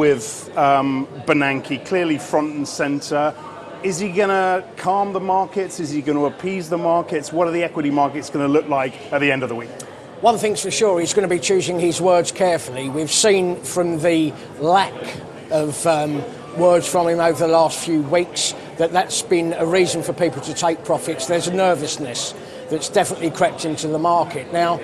with Bernanke clearly front and centre. Is he going to calm the markets? Is he going to appease the markets? What are the equity markets going to look like at the end of the week? One thing's for sure, he's going to be choosing his words carefully. We've seen from the lack of words from him over the last few weeks that's been a reason for people to take profits. There's a nervousness that's definitely crept into the market. Now,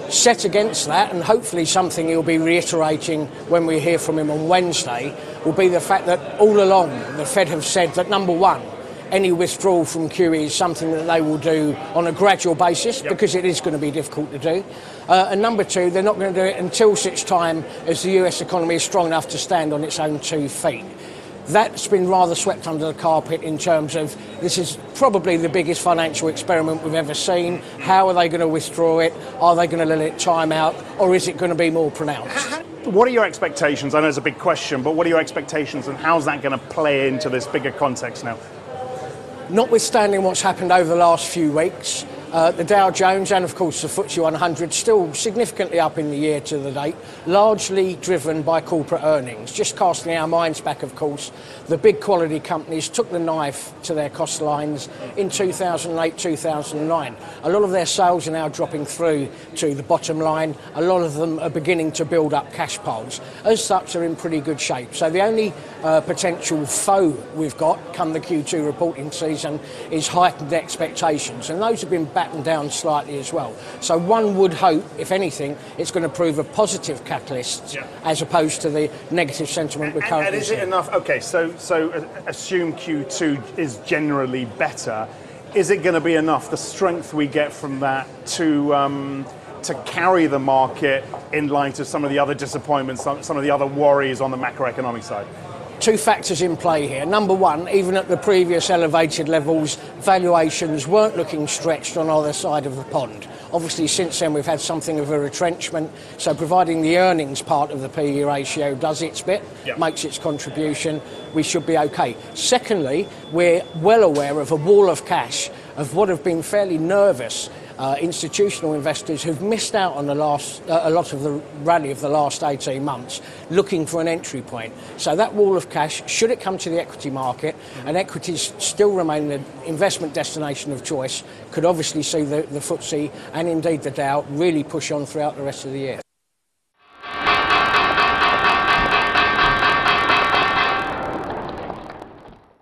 set against that, and hopefully something he'll be reiterating when we hear from him on Wednesday, will be the fact that all along the Fed have said that, number one, any withdrawal from QE is something that they will do on a gradual basis, because it is going to be difficult to do. And number two, they're not going to do it until such time as the US economy is strong enough to stand on its own 2 feet. That's been rather swept under the carpet in terms of this is probably the biggest financial experiment we've ever seen. How are they going to withdraw it? Are they going to let it time out? Or is it going to be more pronounced? What are your expectations? I know it's a big question, but what are your expectations and how's that going to play into this bigger context now? Notwithstanding what's happened over the last few weeks, the Dow Jones and of course the FTSE 100 still significantly up in the year to the date, largely driven by corporate earnings. Just casting our minds back, of course, the big quality companies took the knife to their cost lines in 2008, 2009. A lot of their sales are now dropping through to the bottom line. A lot of them are beginning to build up cash piles. As such, they're in pretty good shape. So the only potential foe we've got come the Q2 reporting season is heightened expectations, and those have been battened down slightly as well. So one would hope, if anything, it's going to prove a positive catalyst as opposed to the negative sentiment we're currently seeing. And is it enough? Okay, so assume Q2 is generally better. Is it going to be enough, the strength we get from that, to carry the market in light of some of the other disappointments, some of the other worries on the macroeconomic side? Two factors in play here. Number one, even at the previous elevated levels, valuations weren't looking stretched on either side of the pond. Obviously, since then, we've had something of a retrenchment. So providing the earnings part of the PE ratio does its bit, makes its contribution, we should be okay. Secondly, we're well aware of a wall of cash of what have been fairly nervous institutional investors who've missed out on a lot of the rally of the last 18 months, looking for an entry point. So that wall of cash, should it come to the equity market, and equities still remain the investment destination of choice, could obviously see the FTSE and indeed the Dow really push on throughout the rest of the year.